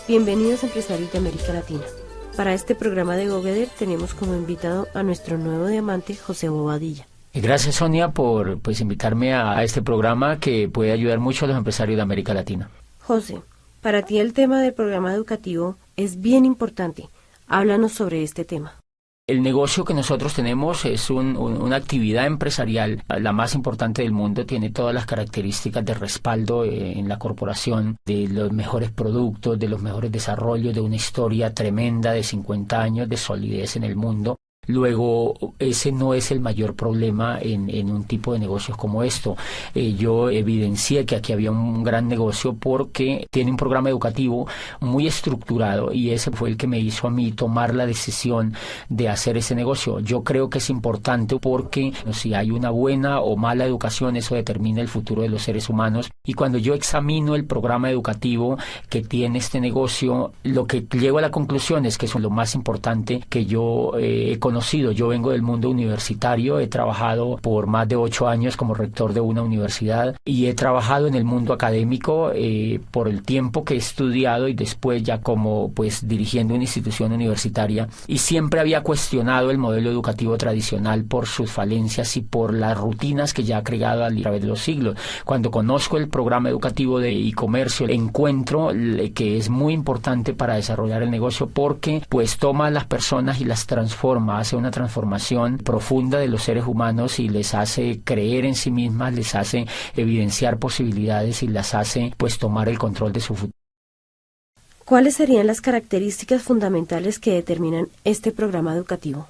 Bienvenidos empresarios de América Latina. Para este programa de GoGether tenemos como invitado a nuestro nuevo diamante, José Bobadilla. Gracias, Sonia, por invitarme a este programa que puede ayudar mucho a los empresarios de América Latina. José, para ti el tema del programa educativo es bien importante. Háblanos sobre este tema. El negocio que nosotros tenemos es una actividad empresarial, la más importante del mundo, tiene todas las características de respaldo en la corporación, de los mejores productos, de los mejores desarrollos, de una historia tremenda de 50 años de solidez en el mundo. Luego, ese no es el mayor problema en un tipo de negocios como esto. Yo evidencié que aquí había un gran negocio porque tiene un programa educativo muy estructurado y ese fue el que me hizo a mí tomar la decisión de hacer ese negocio. Yo creo que es importante porque si hay una buena o mala educación, eso determina el futuro de los seres humanos. Y cuando yo examino el programa educativo que tiene este negocio, lo que llego a la conclusión es que eso es lo más importante que yo he conocido. Yo vengo del mundo universitario, he trabajado por más de 8 años como rector de una universidad y he trabajado en el mundo académico por el tiempo que he estudiado y después ya como dirigiendo una institución universitaria, y siempre había cuestionado el modelo educativo tradicional por sus falencias y por las rutinas que ya ha creado a través de los siglos. Cuando conozco el programa educativo de e-comercio, encuentro que es muy importante para desarrollar el negocio porque toma a las personas y las transforma, hace una transformación profunda de los seres humanos y les hace creer en sí mismas, les hace evidenciar posibilidades y las hace tomar el control de su futuro. ¿Cuáles serían las características fundamentales que determinan este programa educativo?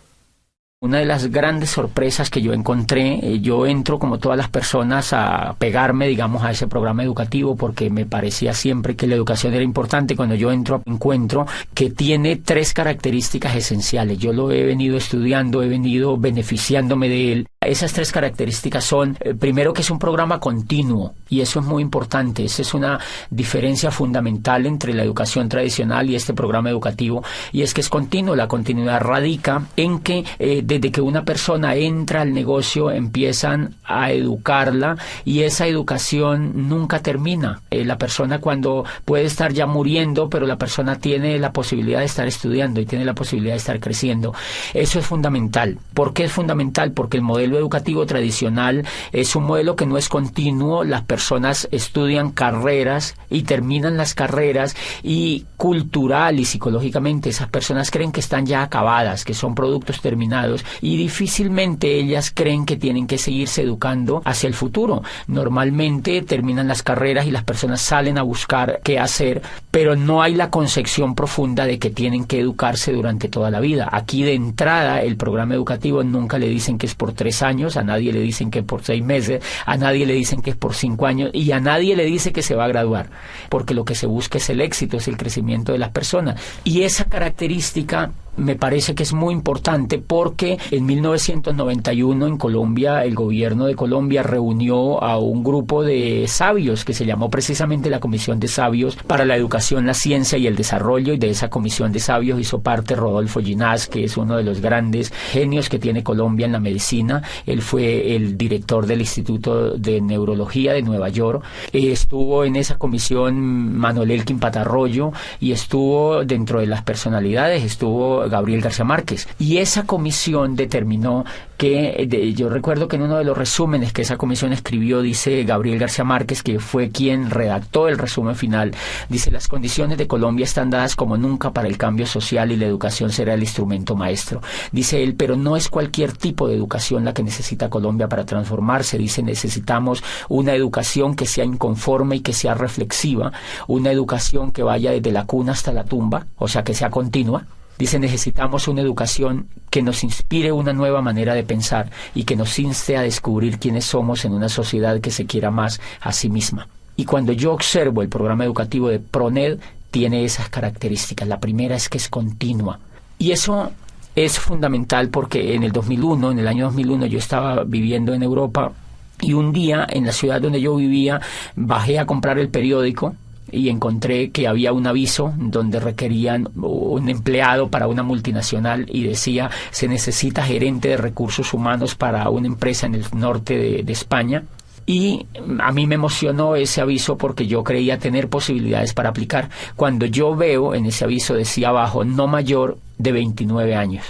Una de las grandes sorpresas que yo encontré, yo entro como todas las personas a pegarme, digamos, a ese programa educativo porque me parecía siempre que la educación era importante. Cuando yo entro, encuentro que tiene 3 características esenciales. Yo lo he venido estudiando, he venido beneficiándome de él. Esas 3 características son, primero, que es un programa continuo, y eso es muy importante. Esa es una diferencia fundamental entre la educación tradicional y este programa educativo, y es que es continuo. La continuidad radica en que desde que una persona entra al negocio empiezan a educarla y esa educación nunca termina. La persona cuando puede estar ya muriendo, pero la persona tiene la posibilidad de estar estudiando y tiene la posibilidad de estar creciendo. Eso es fundamental. ¿Por qué es fundamental? Porque el modelo educativo tradicional es un modelo que no es continuo. Las personas estudian carreras y terminan las carreras y cultural y psicológicamente esas personas creen que están ya acabadas, que son productos terminados, y difícilmente ellas creen que tienen que seguirse educando hacia el futuro. Normalmente terminan las carreras y las personas salen a buscar qué hacer, pero no hay la concepción profunda de que tienen que educarse durante toda la vida. Aquí de entrada el programa educativo nunca le dicen que es por 3 años, a nadie le dicen que es por 6 meses, a nadie le dicen que es por 5 años y a nadie le dice que se va a graduar, porque lo que se busca es el éxito, es el crecimiento de las personas. Y esa característica me parece que es muy importante porque en 1991 en Colombia, el gobierno de Colombia reunió a un grupo de sabios que se llamó precisamente la Comisión de Sabios para la Educación, la Ciencia y el Desarrollo, y de esa Comisión de Sabios hizo parte Rodolfo Ginás, que es uno de los grandes genios que tiene Colombia en la medicina. Él fue el director del Instituto de Neurología de Nueva York. Estuvo en esa comisión Manuel Elkin Patarroyo y estuvo dentro de las personalidades, estuvo Gabriel García Márquez, y esa comisión determinó que, yo recuerdo que en uno de los resúmenes que esa comisión escribió, dice Gabriel García Márquez, que fue quien redactó el resumen final, dice: las condiciones de Colombia están dadas como nunca para el cambio social y la educación será el instrumento maestro. Dice él, pero no es cualquier tipo de educación la que necesita Colombia para transformarse. Dice, necesitamos una educación que sea inconforme y que sea reflexiva, una educación que vaya desde la cuna hasta la tumba, o sea, que sea continua. Dice, necesitamos una educación que nos inspire una nueva manera de pensar y que nos inste a descubrir quiénes somos en una sociedad que se quiera más a sí misma. Y cuando yo observo el programa educativo de PRONED, tiene esas características. La primera es que es continua. Y eso es fundamental porque en el año 2001, yo estaba viviendo en Europa y un día en la ciudad donde yo vivía bajé a comprar el periódico y encontré que había un aviso donde requerían un empleado para una multinacional y decía: se necesita gerente de recursos humanos para una empresa en el norte de España. Y a mí me emocionó ese aviso porque yo creía tener posibilidades para aplicar. Cuando yo veo en ese aviso decía abajo, no mayor de 29 años.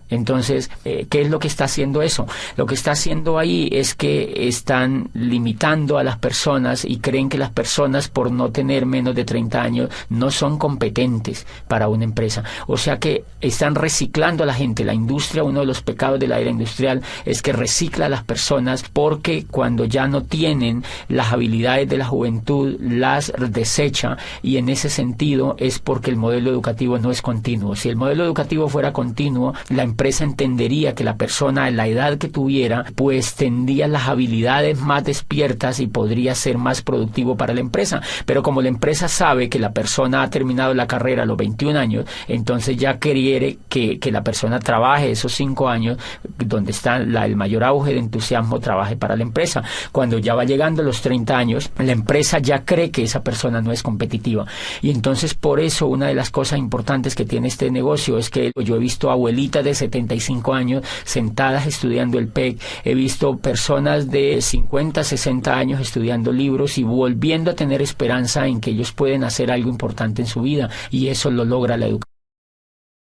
Entonces, ¿qué es lo que está haciendo eso? Lo que está haciendo ahí es que están limitando a las personas y creen que las personas, por no tener menos de 30 años, no son competentes para una empresa. O sea que están reciclando a la gente. La industria, uno de los pecados de la era industrial es que recicla a las personas porque cuando ya no tienen las habilidades de la juventud, las desecha, y en ese sentido es porque el modelo educativo no es continuo. Si el modelo educativo fuera continuo, la empresa entendería que la persona en la edad que tuviera pues tendría las habilidades más despiertas y podría ser más productivo para la empresa, pero como la empresa sabe que la persona ha terminado la carrera a los 21 años, entonces ya quiere que la persona trabaje esos 5 años donde está el mayor auge de entusiasmo, trabaje para la empresa. Cuando ya va llegando a los 30 años, la empresa ya cree que esa persona no es competitiva, y entonces por eso una de las cosas importantes que tiene este negocio es que yo he visto abuelitas de 75 años sentadas estudiando el PEC, he visto personas de 50, 60 años estudiando libros y volviendo a tener esperanza en que ellos pueden hacer algo importante en su vida, y eso lo logra la educación.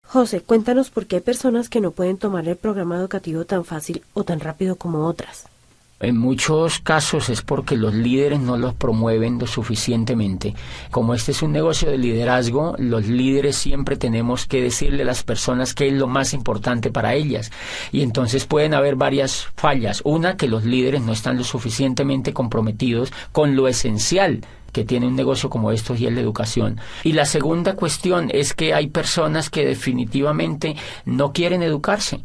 José, cuéntanos por qué hay personas que no pueden tomar el programa educativo tan fácil o tan rápido como otras. En muchos casos es porque los líderes no los promueven lo suficientemente. Como este es un negocio de liderazgo, los líderes siempre tenemos que decirle a las personas qué es lo más importante para ellas. Y entonces pueden haber varias fallas. Una, que los líderes no están lo suficientemente comprometidos con lo esencial que tiene un negocio como estos, y es la educación. Y la segunda cuestión es que hay personas que definitivamente no quieren educarse,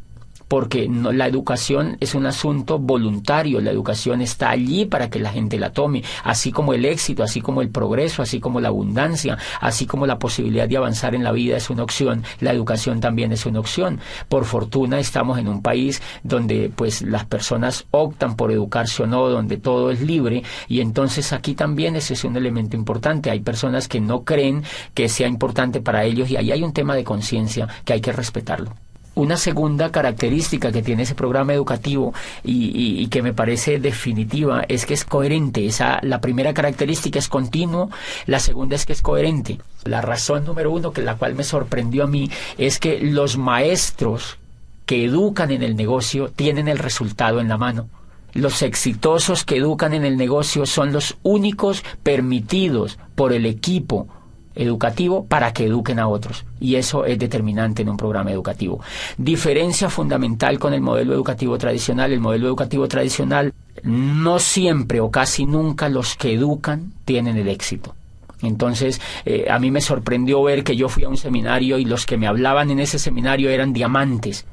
porque la educación es un asunto voluntario, la educación está allí para que la gente la tome, así como el éxito, así como el progreso, así como la abundancia, así como la posibilidad de avanzar en la vida es una opción, la educación también es una opción. Por fortuna estamos en un país donde pues las personas optan por educarse o no, donde todo es libre, y entonces aquí también ese es un elemento importante. Hay personas que no creen que sea importante para ellos, y ahí hay un tema de conciencia que hay que respetarlo. Una segunda característica que tiene ese programa educativo y que me parece definitiva es que es coherente. La primera característica es continuo, la segunda es que es coherente. La razón número uno, la cual me sorprendió a mí, es que los maestros que educan en el negocio tienen el resultado en la mano. Los exitosos que educan en el negocio son los únicos permitidos por el equipo educativo para que eduquen a otros, y eso es determinante en un programa educativo. Diferencia fundamental con el modelo educativo tradicional. El modelo educativo tradicional, no siempre o casi nunca los que educan tienen el éxito. Entonces, a mí me sorprendió ver que yo fui a un seminario y los que me hablaban en ese seminario eran diamantes.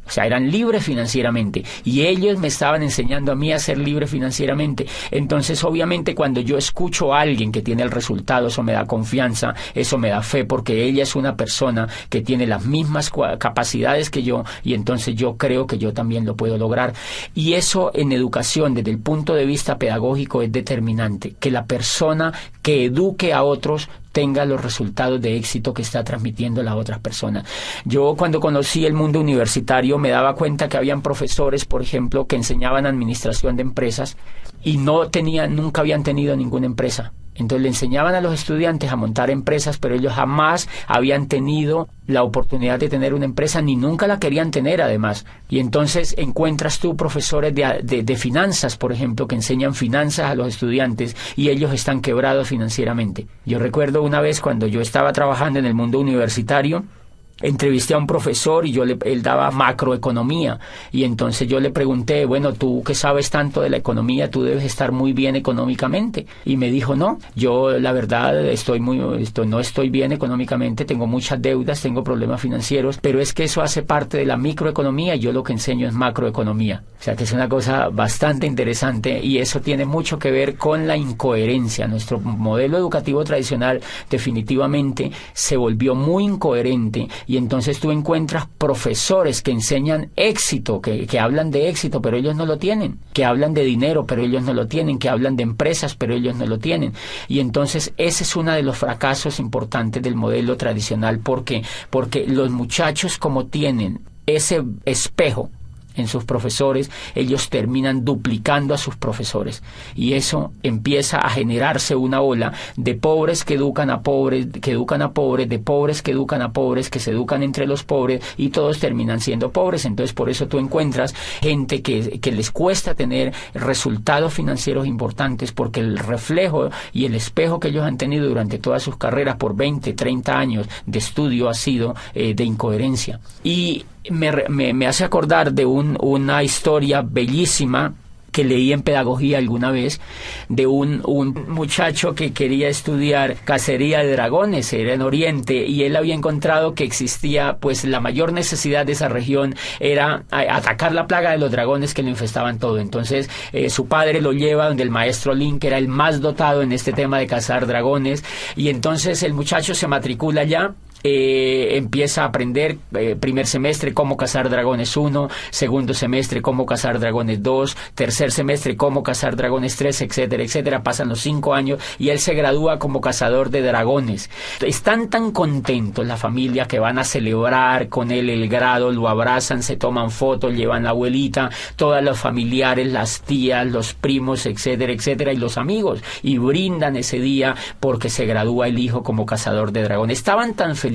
O sea, eran libres financieramente, y ellos me estaban enseñando a mí a ser libre financieramente. Entonces, obviamente, cuando yo escucho a alguien que tiene el resultado, eso me da confianza, eso me da fe, porque ella es una persona que tiene las mismas capacidades que yo, y entonces yo creo que yo también lo puedo lograr. Y eso en educación, desde el punto de vista pedagógico, es determinante, que la persona que eduque a otros tenga los resultados de éxito que está transmitiendo a las otras personas. Yo, cuando conocí el mundo universitario, me daba cuenta que habían profesores, por ejemplo, que enseñaban administración de empresas y nunca habían tenido ninguna empresa. Entonces le enseñaban a los estudiantes a montar empresas, pero ellos jamás habían tenido la oportunidad de tener una empresa, ni nunca la querían tener además. Y entonces encuentras tú profesores de finanzas, por ejemplo, que enseñan finanzas a los estudiantes y ellos están quebrados financieramente. Yo recuerdo una vez cuando yo estaba trabajando en el mundo universitario, entrevisté a un profesor y él daba macroeconomía, y entonces yo le pregunté, bueno, tú que sabes tanto de la economía, tú debes estar muy bien económicamente, y me dijo, no, yo la verdad no estoy bien económicamente, tengo muchas deudas, tengo problemas financieros, pero es que eso hace parte de la microeconomía y yo lo que enseño es macroeconomía. O sea que es una cosa bastante interesante, y eso tiene mucho que ver con la incoherencia. Nuestro modelo educativo tradicional definitivamente se volvió muy incoherente, y entonces tú encuentras profesores que enseñan éxito, que hablan de éxito, pero ellos no lo tienen, que hablan de dinero, pero ellos no lo tienen, que hablan de empresas, pero ellos no lo tienen. Y entonces ese es uno de los fracasos importantes del modelo tradicional. ¿Por qué? Porque los muchachos, como tienen ese espejo en sus profesores, ellos terminan duplicando a sus profesores. Y eso empieza a generarse una ola de pobres que educan a pobres, que educan a pobres, de pobres que educan a pobres, que se educan entre los pobres, y todos terminan siendo pobres. Entonces, por eso tú encuentras gente que les cuesta tener resultados financieros importantes, porque el reflejo y el espejo que ellos han tenido durante todas sus carreras por 20, 30 años de estudio ha sido de incoherencia. Y me hace acordar de una historia bellísima que leí en pedagogía alguna vez, de un muchacho que quería estudiar cacería de dragones, era en Oriente, y él había encontrado que existía, pues la mayor necesidad de esa región era atacar la plaga de los dragones que le infestaban todo. Entonces su padre lo lleva donde el maestro Lin, que era el más dotado en este tema de cazar dragones, y entonces el muchacho se matricula allá. Empieza a aprender primer semestre cómo cazar dragones 1, segundo semestre cómo cazar dragones 2, tercer semestre cómo cazar dragones 3, etcétera, etcétera. Pasan los 5 años y él se gradúa como cazador de dragones. Están tan contentos la familia que van a celebrar con él el grado, lo abrazan, se toman fotos, llevan la abuelita, todos los familiares, las tías, los primos, etcétera, etcétera, y los amigos, y brindan ese día porque se gradúa el hijo como cazador de dragones. Estaban tan felices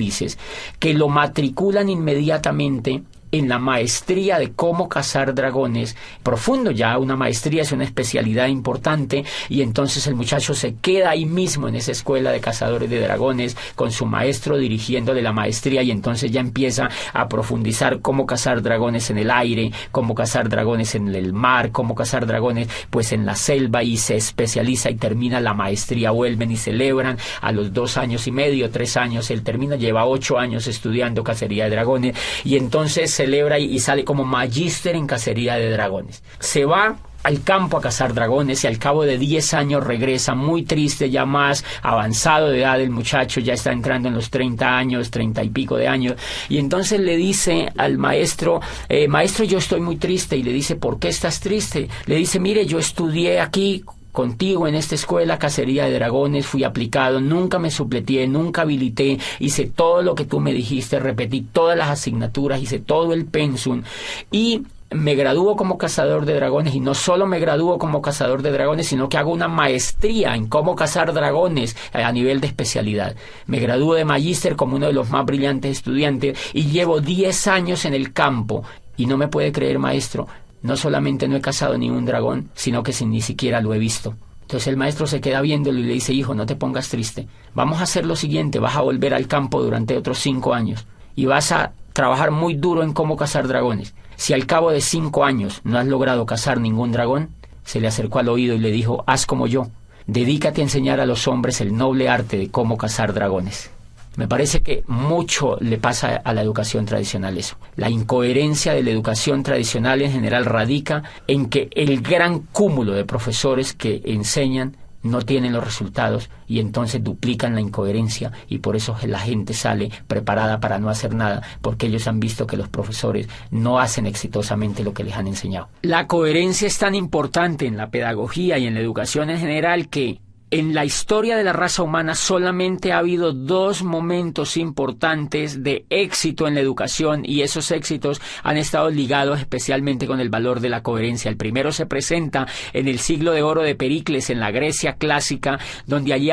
que lo matriculan inmediatamente en la maestría de cómo cazar dragones, profundo ya, una maestría es una especialidad importante, y entonces el muchacho se queda ahí mismo en esa escuela de cazadores de dragones con su maestro dirigiéndole la maestría, y entonces ya empieza a profundizar cómo cazar dragones en el aire, cómo cazar dragones en el mar, cómo cazar dragones pues en la selva, y se especializa y termina la maestría. Vuelven y celebran a los 2 años y medio, 3 años, él termina, lleva 8 años estudiando cacería de dragones, y entonces celebra y sale como magíster en cacería de dragones. Se va al campo a cazar dragones y al cabo de 10 años regresa muy triste, ya más avanzado de edad el muchacho, ya está entrando en los 30 años, 30 y pico de años, y entonces le dice al maestro, maestro, yo estoy muy triste. Y le dice, ¿por qué estás triste? Le dice, mire, yo estudié aquí contigo en esta escuela cacería de dragones, fui aplicado, nunca me supleteé, nunca habilité, hice todo lo que tú me dijiste, repetí todas las asignaturas, hice todo el pensum, y me gradúo como cazador de dragones, y no solo me gradúo como cazador de dragones, sino que hago una maestría en cómo cazar dragones a nivel de especialidad. Me gradúo de magíster como uno de los más brillantes estudiantes, y llevo 10 años en el campo, y no me puede creer, maestro, no solamente no he cazado ni un dragón, sino que ni siquiera lo he visto. Entonces el maestro se queda viéndolo y le dice, hijo, no te pongas triste. Vamos a hacer lo siguiente, vas a volver al campo durante otros 5 años y vas a trabajar muy duro en cómo cazar dragones. Si al cabo de 5 años no has logrado cazar ningún dragón, se le acercó al oído y le dijo, haz como yo, dedícate a enseñar a los hombres el noble arte de cómo cazar dragones. Me parece que mucho le pasa a la educación tradicional eso. La incoherencia de la educación tradicional en general radica en que el gran cúmulo de profesores que enseñan no tienen los resultados, y entonces duplican la incoherencia, y por eso la gente sale preparada para no hacer nada, porque ellos han visto que los profesores no hacen exitosamente lo que les han enseñado. La coherencia es tan importante en la pedagogía y en la educación en general que en la historia de la raza humana solamente ha habido 2 momentos importantes de éxito en la educación, y esos éxitos han estado ligados especialmente con el valor de la coherencia. El primero se presenta en el siglo de oro de Pericles, en la Grecia clásica, donde allí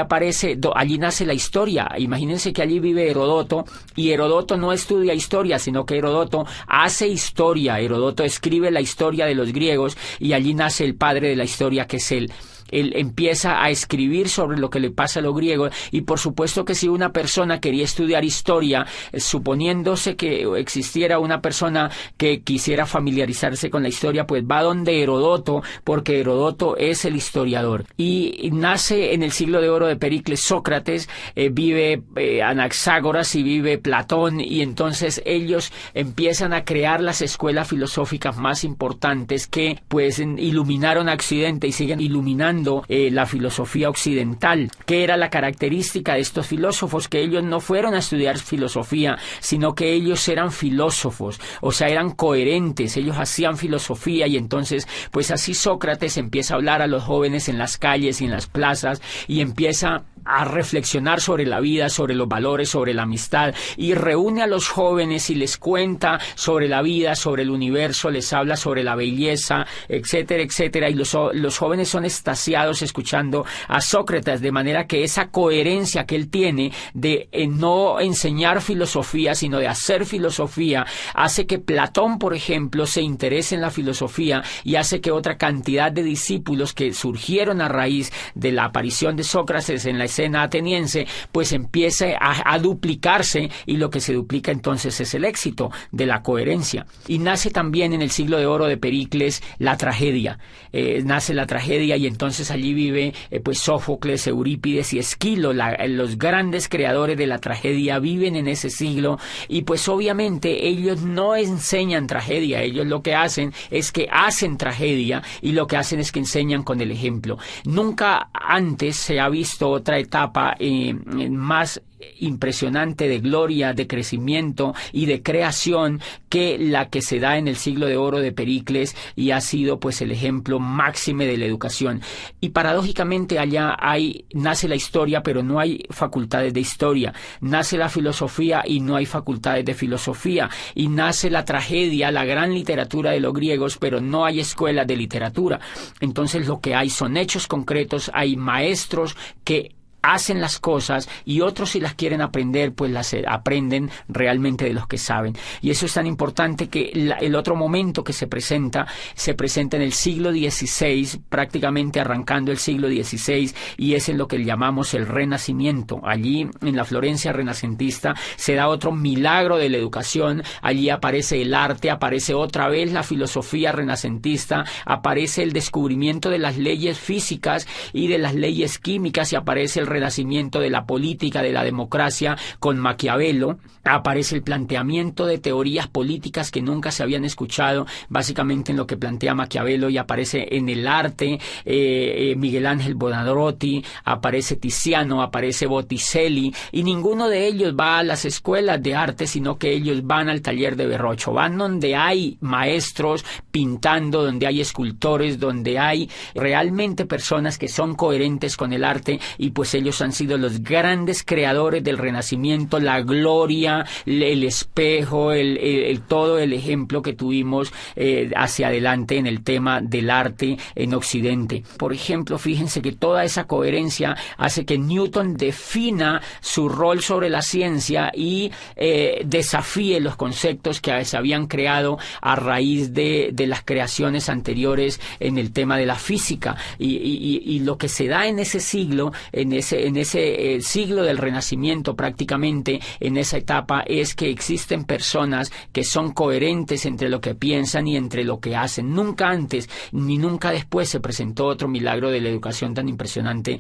nace la historia. Imagínense que allí vive Herodoto, y Herodoto no estudia historia, sino que Herodoto hace historia. Herodoto escribe la historia de los griegos, y allí nace el padre de la historia, que es él. Él empieza a escribir sobre lo que le pasa a los griegos, y por supuesto que si una persona quería estudiar historia, suponiéndose que existiera una persona que quisiera familiarizarse con la historia, pues va donde Herodoto, porque Herodoto es el historiador. Y nace en el siglo de oro de Pericles Sócrates, vive Anaxágoras y vive Platón, y entonces ellos empiezan a crear las escuelas filosóficas más importantes que pues iluminaron a Occidente y siguen iluminando la filosofía occidental. ¿Qué era la característica de estos filósofos? Que ellos no fueron a estudiar filosofía, sino que ellos eran filósofos, o sea, eran coherentes, ellos hacían filosofía, y entonces, pues así Sócrates empieza a hablar a los jóvenes en las calles y en las plazas, y empieza a reflexionar sobre la vida, sobre los valores, sobre la amistad, y reúne a los jóvenes y les cuenta sobre la vida, sobre el universo, les habla sobre la belleza, etcétera, etcétera, y los jóvenes son extasiados escuchando a Sócrates, de manera que esa coherencia que él tiene de no enseñar filosofía, sino de hacer filosofía, hace que Platón, por ejemplo, se interese en la filosofía, y hace que otra cantidad de discípulos que surgieron a raíz de la aparición de Sócrates en la escena ateniense, pues empiece a duplicarse, y lo que se duplica entonces es el éxito de la coherencia. Y nace también en el siglo de oro de Pericles la tragedia. Nace la tragedia, y entonces allí vive pues Sófocles, Eurípides y Esquilo, los grandes creadores de la tragedia viven en ese siglo, y pues obviamente ellos no enseñan tragedia, ellos lo que hacen es que hacen tragedia, y lo que hacen es que enseñan con el ejemplo. Nunca antes se ha visto otra etapa más impresionante de gloria, de crecimiento y de creación que la que se da en el siglo de oro de Pericles, y ha sido pues el ejemplo máximo de la educación. Y paradójicamente allá nace la historia, pero no hay facultades de historia, nace la filosofía y no hay facultades de filosofía, y nace la tragedia, la gran literatura de los griegos, pero no hay escuelas de literatura. Entonces lo que hay son hechos concretos, hay maestros que hacen las cosas, y otros, si las quieren aprender, pues las aprenden realmente de los que saben. Y eso es tan importante que el otro momento que se presenta en el siglo XVI, prácticamente arrancando el siglo XVI, y es en lo que llamamos el Renacimiento. Allí, en la Florencia renacentista, se da otro milagro de la educación. Allí aparece el arte, aparece otra vez la filosofía renacentista, aparece el descubrimiento de las leyes físicas y de las leyes químicas, y aparece el renacimiento de la política, de la democracia con Maquiavelo. Aparece el planteamiento de teorías políticas que nunca se habían escuchado, básicamente en lo que plantea Maquiavelo, y aparece en el arte Miguel Ángel Buonarroti, aparece Tiziano, aparece Botticelli, y ninguno de ellos va a las escuelas de arte, sino que ellos van al taller de Verrocchio, van donde hay maestros pintando, donde hay escultores, donde hay realmente personas que son coherentes con el arte, y pues ellos han sido los grandes creadores del Renacimiento, la gloria, el espejo, todo el ejemplo que tuvimos hacia adelante en el tema del arte en Occidente. Por ejemplo, fíjense que toda esa coherencia hace que Newton defina su rol sobre la ciencia y desafíe los conceptos que se habían creado a raíz de las creaciones anteriores en el tema de la física. Y lo que se da en ese siglo, en ese siglo del Renacimiento, prácticamente en esa etapa, es que existen personas que son coherentes entre lo que piensan y entre lo que hacen. Nunca antes ni nunca después se presentó otro milagro de la educación tan impresionante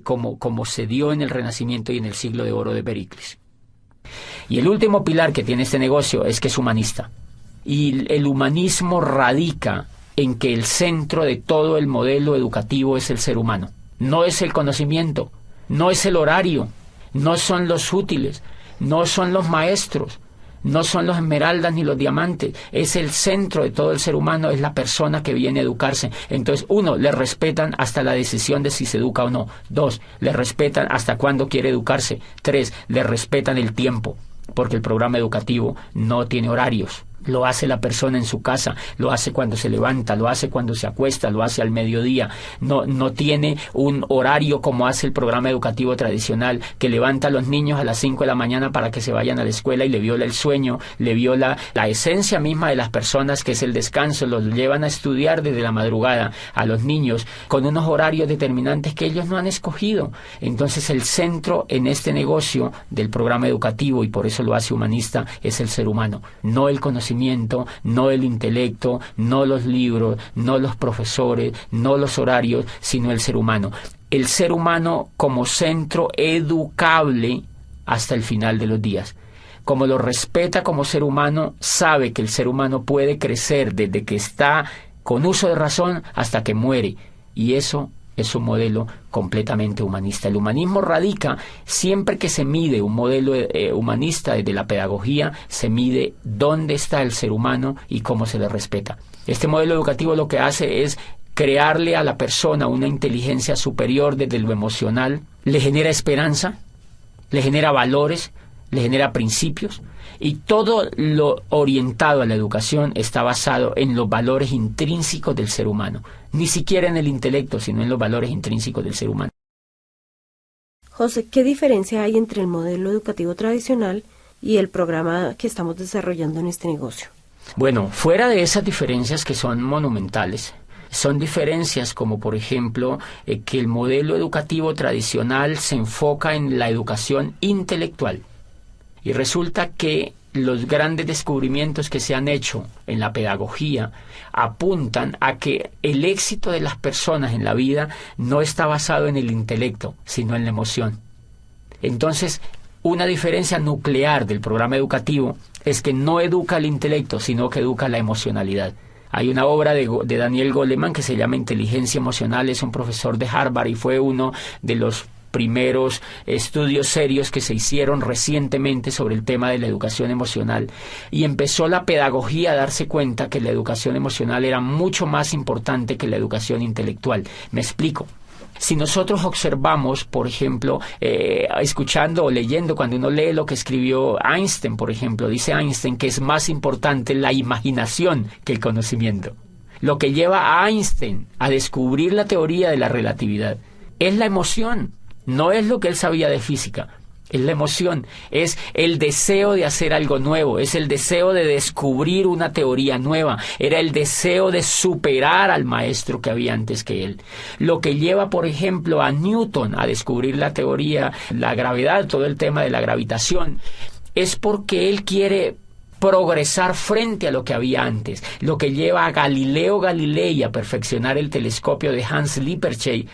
como se dio en el Renacimiento y en el siglo de oro de Pericles. Y el último pilar que tiene este negocio es que es humanista. Y el humanismo radica en que el centro de todo el modelo educativo es el ser humano. No es el conocimiento, no es el horario, no son los útiles, no son los maestros, no son los esmeraldas ni los diamantes. Es el centro de todo el ser humano, es la persona que viene a educarse. Entonces, 1, le respetan hasta la decisión de si se educa o no. 2, le respetan hasta cuándo quiere educarse. 3, le respetan el tiempo, porque el programa educativo no tiene horarios. Lo hace la persona en su casa, lo hace cuando se levanta, lo hace cuando se acuesta, lo hace al mediodía. No tiene un horario como hace el programa educativo tradicional, que levanta a los niños a las 5 de la mañana para que se vayan a la escuela y le viola el sueño, le viola la esencia misma de las personas, que es el descanso. Los llevan a estudiar desde la madrugada a los niños con unos horarios determinantes que ellos no han escogido. Entonces el centro en este negocio del programa educativo, y por eso lo hace humanista, es el ser humano, no el conocimiento, no el intelecto, no los libros, no los profesores, no los horarios, sino el ser humano. El ser humano como centro educable hasta el final de los días. Como lo respeta como ser humano, sabe que el ser humano puede crecer desde que está con uso de razón hasta que muere. Y eso es un modelo completamente humanista. El humanismo radica, siempre que se mide un modelo humanista desde la pedagogía, se mide dónde está el ser humano y cómo se le respeta. Este modelo educativo lo que hace es crearle a la persona una inteligencia superior desde lo emocional, le genera esperanza, le genera valores, le genera principios, y todo lo orientado a la educación está basado en los valores intrínsecos del ser humano, ni siquiera en el intelecto, sino en los valores intrínsecos del ser humano. José, ¿qué diferencia hay entre el modelo educativo tradicional y el programa que estamos desarrollando en este negocio? Bueno, fuera de esas diferencias que son monumentales, son diferencias como, por ejemplo, que el modelo educativo tradicional se enfoca en la educación intelectual. Y resulta que los grandes descubrimientos que se han hecho en la pedagogía apuntan a que el éxito de las personas en la vida no está basado en el intelecto, sino en la emoción. Entonces, una diferencia nuclear del programa educativo es que no educa el intelecto, sino que educa la emocionalidad. Hay una obra de Daniel Goleman que se llama Inteligencia Emocional, es un profesor de Harvard y fue uno de los primeros estudios serios que se hicieron recientemente sobre el tema de la educación emocional, y empezó la pedagogía a darse cuenta que la educación emocional era mucho más importante que la educación intelectual. Me explico. Si nosotros observamos, por ejemplo, escuchando o leyendo, cuando uno lee lo que escribió Einstein, por ejemplo, dice Einstein que es más importante la imaginación que el conocimiento. Lo que lleva a Einstein a descubrir la teoría de la relatividad es la emoción, no es lo que él sabía de física. Es la emoción, es el deseo de hacer algo nuevo, es el deseo de descubrir una teoría nueva, era el deseo de superar al maestro que había antes que él. Lo que lleva, por ejemplo, a Newton a descubrir la teoría, la gravedad, todo el tema de la gravitación, es porque él quiere progresar frente a lo que había antes. Lo que lleva a Galileo Galilei a perfeccionar el telescopio de Hans Lippershey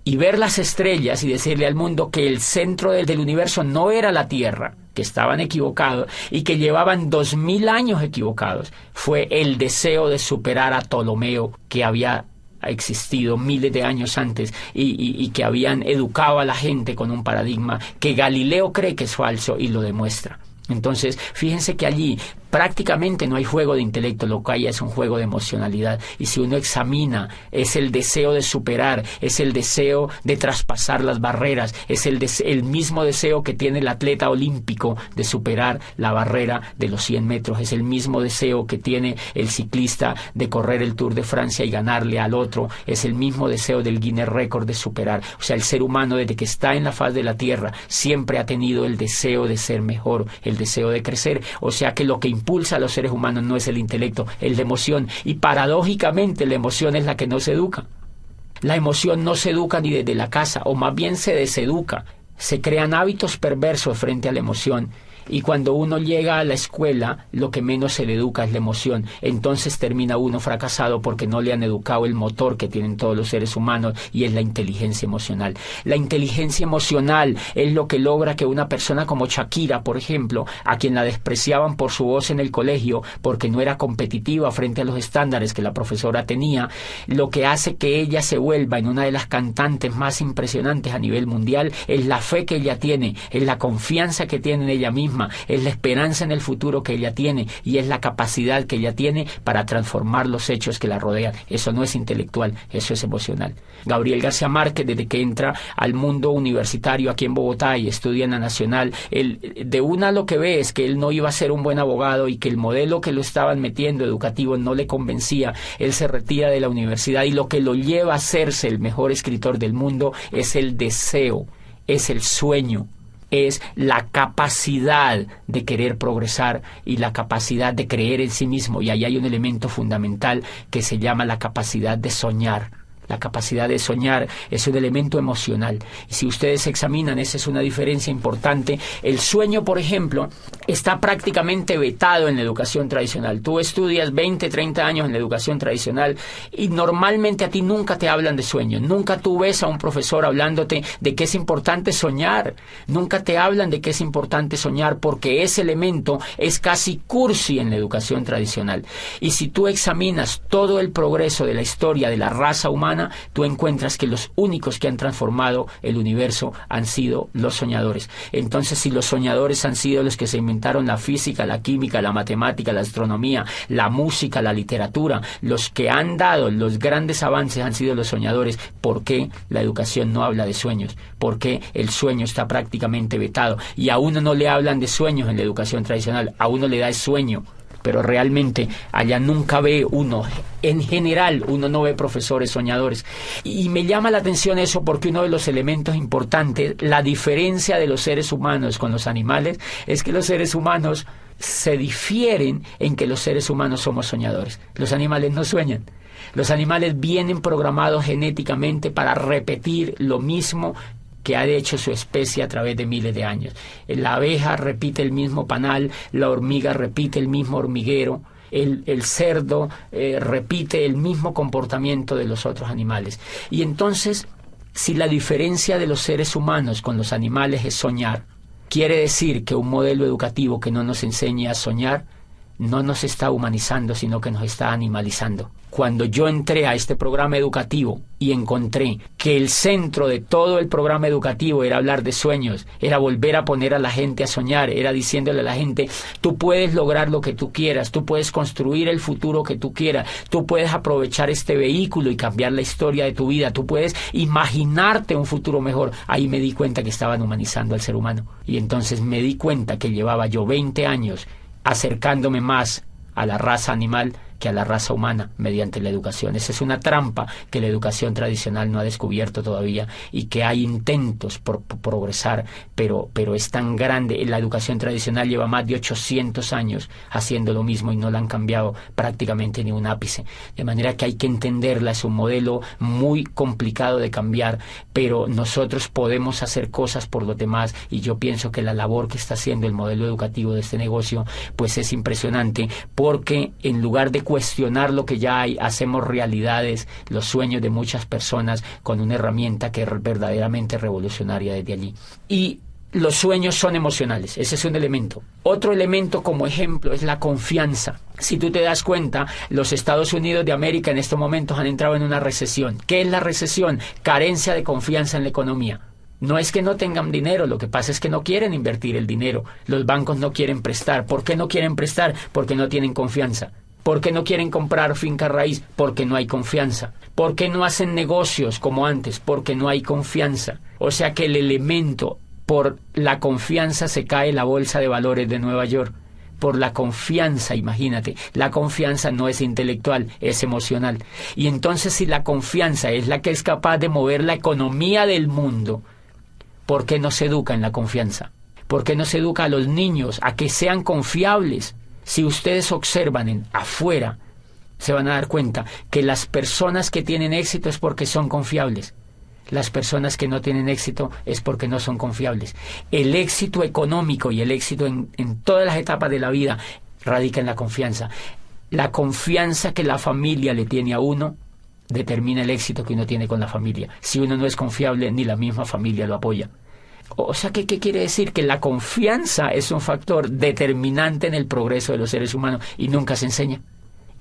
y ver las estrellas y decirle al mundo que el centro del universo no era la Tierra, que estaban equivocados y que llevaban 2000 años equivocados, fue el deseo de superar a Ptolomeo, que había existido miles de años antes y que habían educado a la gente con un paradigma que Galileo cree que es falso y lo demuestra. Entonces, fíjense que allí prácticamente no hay juego de intelecto, lo que hay es un juego de emocionalidad. Y si uno examina, es el deseo de superar, es el deseo de traspasar las barreras, es el mismo deseo que tiene el atleta olímpico de superar la barrera de los 100 metros, es el mismo deseo que tiene el ciclista de correr el Tour de Francia y ganarle al otro, es el mismo deseo del Guinness Record de superar. O sea, el ser humano desde que está en la faz de la Tierra siempre ha tenido el deseo de ser mejor, el deseo de crecer. O sea que lo que impulsa a los seres humanos no es el intelecto, es la emoción, y paradójicamente la emoción es la que no se educa. La emoción no se educa ni desde la casa, o más bien se deseduca. Se crean hábitos perversos frente a la emoción, y cuando uno llega a la escuela, lo que menos se le educa es la emoción. Entonces termina uno fracasado porque no le han educado el motor que tienen todos los seres humanos, y es la inteligencia emocional. La inteligencia emocional es lo que logra que una persona como Shakira, por ejemplo, a quien la despreciaban por su voz en el colegio, porque no era competitiva frente a los estándares que la profesora tenía, lo que hace que ella se vuelva en una de las cantantes más impresionantes a nivel mundial es la fe que ella tiene, es la confianza que tiene en ella misma, es la esperanza en el futuro que ella tiene, y es la capacidad que ella tiene para transformar los hechos que la rodean. Eso no es intelectual, eso es emocional. Gabriel García Márquez, desde que entra al mundo universitario aquí en Bogotá y estudia en la Nacional, de una lo que ve es que él no iba a ser un buen abogado y que el modelo que lo estaban metiendo educativo no le convencía. Él se retira de la universidad, y lo que lo lleva a hacerse el mejor escritor del mundo es el deseo, es el sueño, es la capacidad de querer progresar y la capacidad de creer en sí mismo. Y ahí hay un elemento fundamental que se llama la capacidad de soñar. La capacidad de soñar es un elemento emocional. Y si ustedes examinan, esa es una diferencia importante. El sueño, por ejemplo, está prácticamente vetado en la educación tradicional. Tú estudias 20, 30 años en la educación tradicional y normalmente a ti nunca te hablan de sueño. Nunca tú ves a un profesor hablándote de que es importante soñar. Nunca te hablan de que es importante soñar, porque ese elemento es casi cursi en la educación tradicional. Y si tú examinas todo el progreso de la historia de la raza humana, tú encuentras que los únicos que han transformado el universo han sido los soñadores. Entonces, si los soñadores han sido los que se inventaron inventaron la física, la química, la matemática, la astronomía, la música, la literatura, los que han dado los grandes avances han sido los soñadores. ¿Por qué la educación no habla de sueños? ¿Por qué el sueño está prácticamente vetado? Y a uno no le hablan de sueños en la educación tradicional, a uno le da el sueño. Pero realmente allá nunca ve uno, en general uno no ve profesores soñadores. Y me llama la atención eso porque uno de los elementos importantes, la diferencia de los seres humanos con los animales, es que los seres humanos se difieren en que los seres humanos somos soñadores. Los animales no sueñan. Los animales vienen programados genéticamente para repetir lo mismo que ha hecho su especie a través de miles de años. La abeja repite el mismo panal, la hormiga repite el mismo hormiguero, el cerdo repite el mismo comportamiento de los otros animales. Y entonces, si la diferencia de los seres humanos con los animales es soñar, quiere decir que un modelo educativo que no nos enseñe a soñar no nos está humanizando, sino que nos está animalizando. Cuando yo entré a este programa educativo y encontré que el centro de todo el programa educativo era hablar de sueños, era volver a poner a la gente a soñar, era diciéndole a la gente, tú puedes lograr lo que tú quieras, tú puedes construir el futuro que tú quieras, tú puedes aprovechar este vehículo y cambiar la historia de tu vida, tú puedes imaginarte un futuro mejor. Ahí me di cuenta que estaban humanizando al ser humano. Y entonces me di cuenta que llevaba yo 20 años acercándome más a la raza animal que a la raza humana mediante la educación. Esa es una trampa que la educación tradicional no ha descubierto todavía y que hay intentos por progresar, pero es tan grande. La educación tradicional lleva más de 800 años haciendo lo mismo y no la han cambiado prácticamente ni un ápice. De manera que hay que entenderla, es un modelo muy complicado de cambiar, pero nosotros podemos hacer cosas por los demás y yo pienso que la labor que está haciendo el modelo educativo de este negocio pues es impresionante, porque en lugar de cuestionar lo que ya hay, hacemos realidades los sueños de muchas personas con una herramienta que es verdaderamente revolucionaria desde allí. Y los sueños son emocionales, ese es un elemento. Otro elemento como ejemplo es la confianza. Si tú te das cuenta, los Estados Unidos de América en estos momentos han entrado en una recesión. ¿Qué es la recesión? Carencia de confianza en la economía. No es que no tengan dinero, lo que pasa es que no quieren invertir el dinero. Los bancos no quieren prestar. ¿Por qué no quieren prestar? Porque no tienen confianza. ¿Por qué no quieren comprar finca raíz? Porque no hay confianza. ¿Por qué no hacen negocios como antes? Porque no hay confianza. O sea que el elemento, por la confianza se cae la bolsa de valores de Nueva York. Por la confianza, imagínate, la confianza no es intelectual, es emocional. Y entonces si la confianza es la que es capaz de mover la economía del mundo, ¿por qué no se educa en la confianza? ¿Por qué no se educa a los niños a que sean confiables? Si ustedes observan afuera, se van a dar cuenta que las personas que tienen éxito es porque son confiables. Las personas que no tienen éxito es porque no son confiables. El éxito económico y el éxito en todas las etapas de la vida radica en la confianza. La confianza que la familia le tiene a uno determina el éxito que uno tiene con la familia. Si uno no es confiable, ni la misma familia lo apoya. O sea, ¿qué quiere decir? Que la confianza es un factor determinante en el progreso de los seres humanos y nunca se enseña.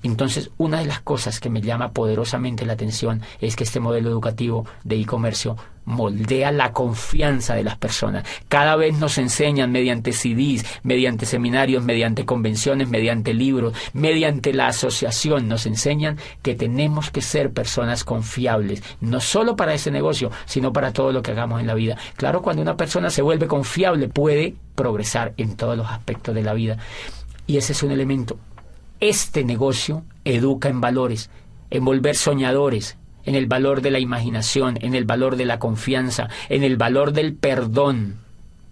Entonces, una de las cosas que me llama poderosamente la atención es que este modelo educativo de e-comercio moldea la confianza de las personas. Cada vez nos enseñan mediante CDs, mediante seminarios, mediante convenciones, mediante libros, mediante la asociación, nos enseñan que tenemos que ser personas confiables, no solo para ese negocio, sino para todo lo que hagamos en la vida. Claro, cuando una persona se vuelve confiable, puede progresar en todos los aspectos de la vida. Y ese es un elemento. Este negocio educa en valores, en volver soñadores, en el valor de la imaginación, en el valor de la confianza, en el valor del perdón,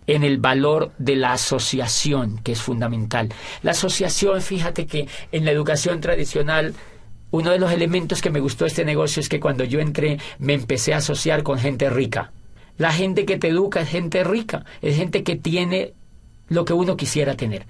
en el valor de la asociación, que es fundamental. La asociación, fíjate que en la educación tradicional, uno de los elementos que me gustó de este negocio es que cuando yo entré me empecé a asociar con gente rica. La gente que te educa es gente rica, es gente que tiene lo que uno quisiera tener.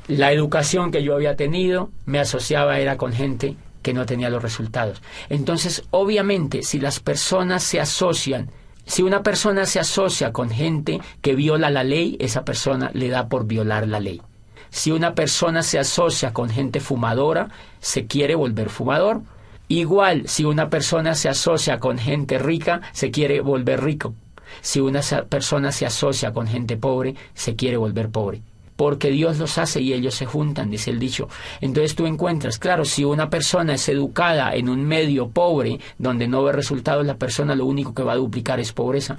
La educación que yo había tenido me asociaba era con gente que no tenía los resultados. Entonces, obviamente, si las personas se asocian, si una persona se asocia con gente que viola la ley, esa persona le da por violar la ley. Si una persona se asocia con gente fumadora, se quiere volver fumador. Igual, si una persona se asocia con gente rica, se quiere volver rico. Si una persona se asocia con gente pobre, se quiere volver pobre. porque Dios los hace y ellos se juntan, dice el dicho. Entonces tú encuentras, claro, si una persona es educada en un medio pobre, donde no ve resultados, la persona lo único que va a duplicar es pobreza.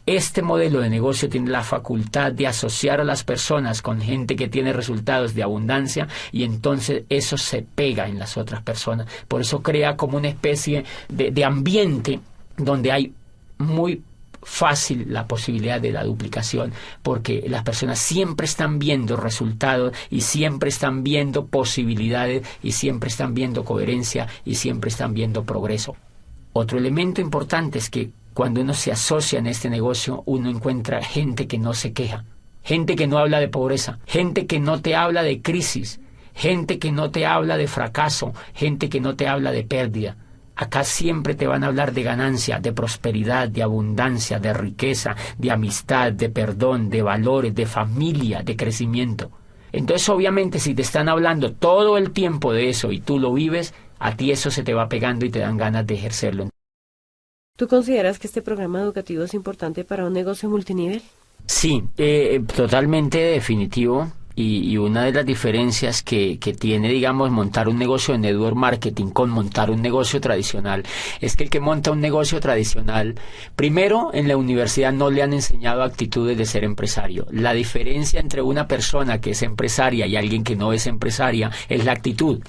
Este modelo de negocio tiene la facultad de asociar a las personas con gente que tiene resultados de abundancia, y entonces eso se pega en las otras personas. Por eso crea como una especie de ambiente donde hay muy fácil la posibilidad de la duplicación, porque las personas siempre están viendo resultados y siempre están viendo posibilidades y siempre están viendo coherencia y siempre están viendo progreso. Otro elemento importante es que cuando uno se asocia en este negocio, uno encuentra gente que no se queja, gente que no habla de pobreza, gente que no te habla de crisis, gente que no te habla de fracaso, gente que no te habla de pérdida. Acá siempre te van a hablar de ganancia, de prosperidad, de abundancia, de riqueza, de amistad, de perdón, de valores, de familia, de crecimiento. Entonces, obviamente, si te están hablando todo el tiempo de eso y tú lo vives, a ti eso se te va pegando y te dan ganas de ejercerlo. ¿Tú consideras que este programa educativo es importante para un negocio multinivel? Sí, totalmente definitivo. Y una de las diferencias que tiene, digamos, montar un negocio de network marketing con montar un negocio tradicional, es que el que monta un negocio tradicional, primero, en la universidad no le han enseñado actitudes de ser empresario. La diferencia entre una persona que es empresaria y alguien que no es empresaria es la actitud.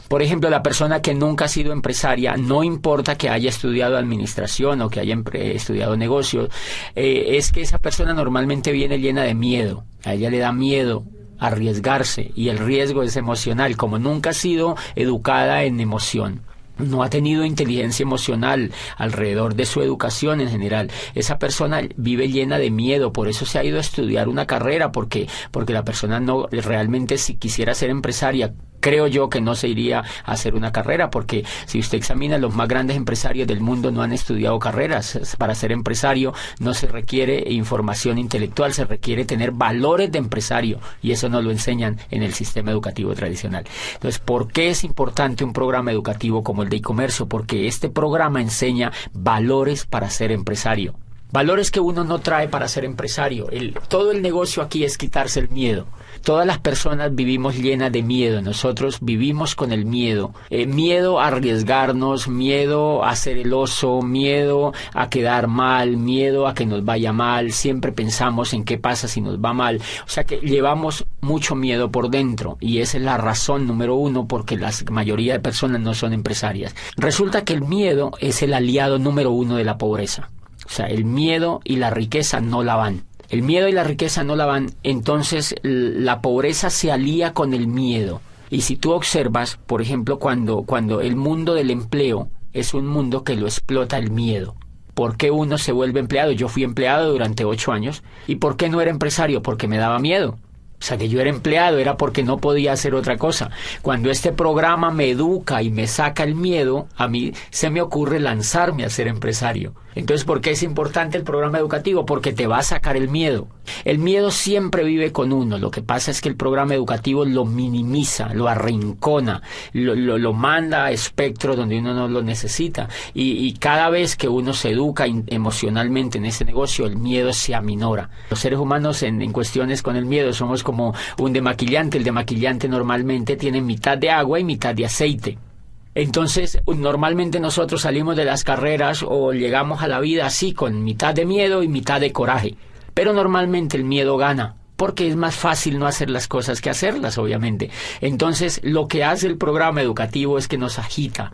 Por ejemplo, la persona que nunca ha sido empresaria, no importa que haya estudiado administración o que haya estudiado negocios, es que esa persona normalmente viene llena de miedo. A ella le da miedo arriesgarse, y el riesgo es emocional. Como nunca ha sido educada en emoción, no ha tenido inteligencia emocional alrededor de su educación en general, esa persona vive llena de miedo. Por eso se ha ido a estudiar una carrera, porque la persona no realmente, si quisiera ser empresaria, creo yo que no se iría a hacer una carrera, porque si usted examina, los más grandes empresarios del mundo no han estudiado carreras. Para ser empresario no se requiere información intelectual, se requiere tener valores de empresario, y eso no lo enseñan en el sistema educativo tradicional. Entonces, ¿por qué es importante un programa educativo como el de e-comercio? Porque este programa enseña valores para ser empresario. Valores que uno no trae para ser empresario. Todo el negocio aquí es quitarse el miedo. Todas las personas vivimos llenas de miedo. Nosotros vivimos con el miedo. Miedo a arriesgarnos, miedo a ser el oso, miedo a quedar mal, miedo a que nos vaya mal. Siempre pensamos en qué pasa si nos va mal. O sea que llevamos mucho miedo por dentro, y esa es la razón número uno porque la mayoría de personas no son empresarias. Resulta que el miedo es el aliado número uno de la pobreza. O sea, el miedo y la riqueza no la van. El miedo y la riqueza no la van. Entonces, la pobreza se alía con el miedo. Y si tú observas, por ejemplo, cuando el mundo del empleo es un mundo que lo explota el miedo. ¿Por qué uno se vuelve empleado? Yo fui empleado durante 8 años. ¿Y por qué no era empresario? Porque me daba miedo. O sea, que yo era empleado era porque no podía hacer otra cosa. Cuando este programa me educa y me saca el miedo, a mí se me ocurre lanzarme a ser empresario. Entonces, ¿por qué es importante el programa educativo? Porque te va a sacar el miedo. El miedo siempre vive con uno. Lo que pasa es que el programa educativo lo minimiza, lo arrincona, lo manda a espectros donde uno no lo necesita. Y cada vez que uno se educa emocionalmente en ese negocio, el miedo se aminora. Los seres humanos en cuestiones con el miedo somos como un demaquillante. El demaquillante normalmente tiene mitad de agua y mitad de aceite. Entonces, normalmente nosotros salimos de las carreras o llegamos a la vida así, con mitad de miedo y mitad de coraje. Pero normalmente el miedo gana, porque es más fácil no hacer las cosas que hacerlas, obviamente. Entonces, lo que hace el programa educativo es que nos agita.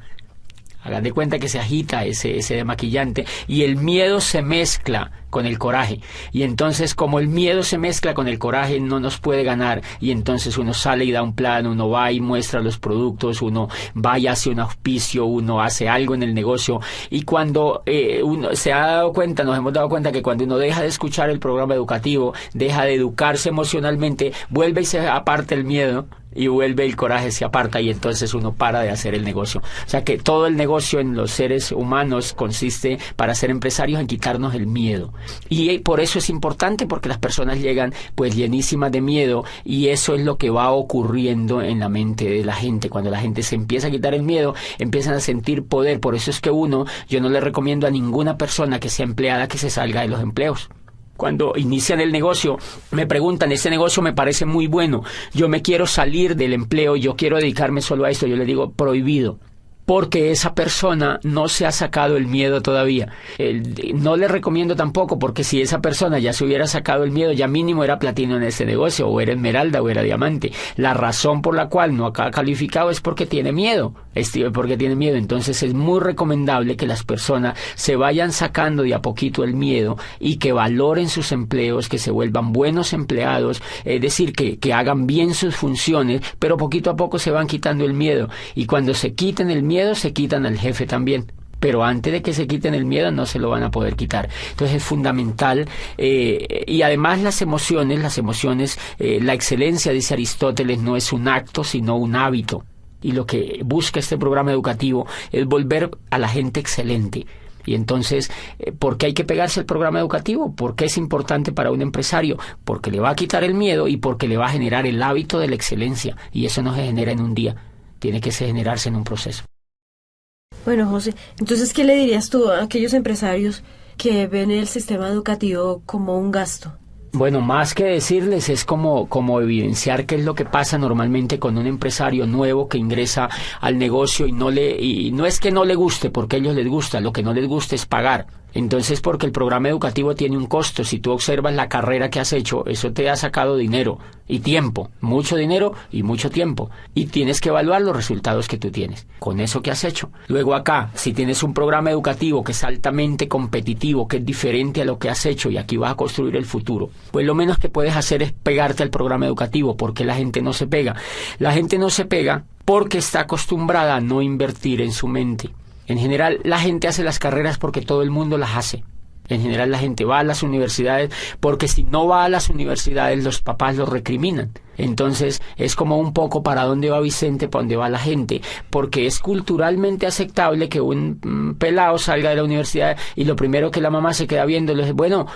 Hagan de cuenta que se agita ese demaquillante, y el miedo se mezcla con el coraje. Y entonces, como el miedo se mezcla con el coraje, no nos puede ganar. Y entonces uno sale y da un plan, uno va y muestra los productos, uno va y hace un auspicio, uno hace algo en el negocio. Y cuando uno se ha dado cuenta, nos hemos dado cuenta que cuando uno deja de escuchar el programa educativo, deja de educarse emocionalmente, vuelve y se aparta el miedo, y vuelve el coraje, se aparta, y entonces uno para de hacer el negocio. O sea que todo el negocio en los seres humanos consiste, para ser empresarios, en quitarnos el miedo. Y por eso es importante, porque las personas llegan pues llenísimas de miedo, y eso es lo que va ocurriendo en la mente de la gente. Cuando la gente se empieza a quitar el miedo, empiezan a sentir poder. Por eso es que yo no le recomiendo a ninguna persona que sea empleada que se salga de los empleos. Cuando inician el negocio, me preguntan, este negocio me parece muy bueno, yo me quiero salir del empleo, yo quiero dedicarme solo a esto. Yo le digo, prohibido. Porque esa persona no se ha sacado el miedo todavía. No le recomiendo tampoco, porque si esa persona ya se hubiera sacado el miedo, ya mínimo era platino en ese negocio, o era esmeralda, o era diamante. La razón por la cual no ha calificado es porque tiene miedo. Entonces es muy recomendable que las personas se vayan sacando de a poquito el miedo y que valoren sus empleos, que se vuelvan buenos empleados, es decir, que hagan bien sus funciones, pero poquito a poco se van quitando el miedo. Y cuando se quiten el miedo, se quitan al jefe también, pero antes de que se quiten el miedo no se lo van a poder quitar. Entonces es fundamental, y además las emociones, la excelencia, dice Aristóteles, no es un acto sino un hábito, y lo que busca este programa educativo es volver a la gente excelente. Y entonces, ¿por qué hay que pegarse al programa educativo? ¿Por qué es importante para un empresario? Porque le va a quitar el miedo y porque le va a generar el hábito de la excelencia, y eso no se genera en un día, tiene que generarse en un proceso. Bueno, José, entonces, ¿qué le dirías tú a aquellos empresarios que ven el sistema educativo como un gasto? Bueno, más que decirles es como evidenciar qué es lo que pasa normalmente con un empresario nuevo que ingresa al negocio y no es que no le guste, porque a ellos les gusta, lo que no les gusta es pagar. Entonces, porque el programa educativo tiene un costo. Si tú observas la carrera que has hecho, eso te ha sacado dinero y tiempo, mucho dinero y mucho tiempo, y tienes que evaluar los resultados que tú tienes con eso que has hecho. Luego acá, si tienes un programa educativo que es altamente competitivo, que es diferente a lo que has hecho, y aquí vas a construir el futuro, pues lo menos que puedes hacer es pegarte al programa educativo. ¿Porque la gente no se pega? La gente no se pega porque está acostumbrada a no invertir en su mente. En general, la gente hace las carreras porque todo el mundo las hace. En general, la gente va a las universidades porque si no va a las universidades, los papás los recriminan. Entonces, es como un poco para dónde va Vicente, para dónde va la gente, porque es culturalmente aceptable que un pelado salga de la universidad y lo primero que la mamá se queda viendo es, bueno,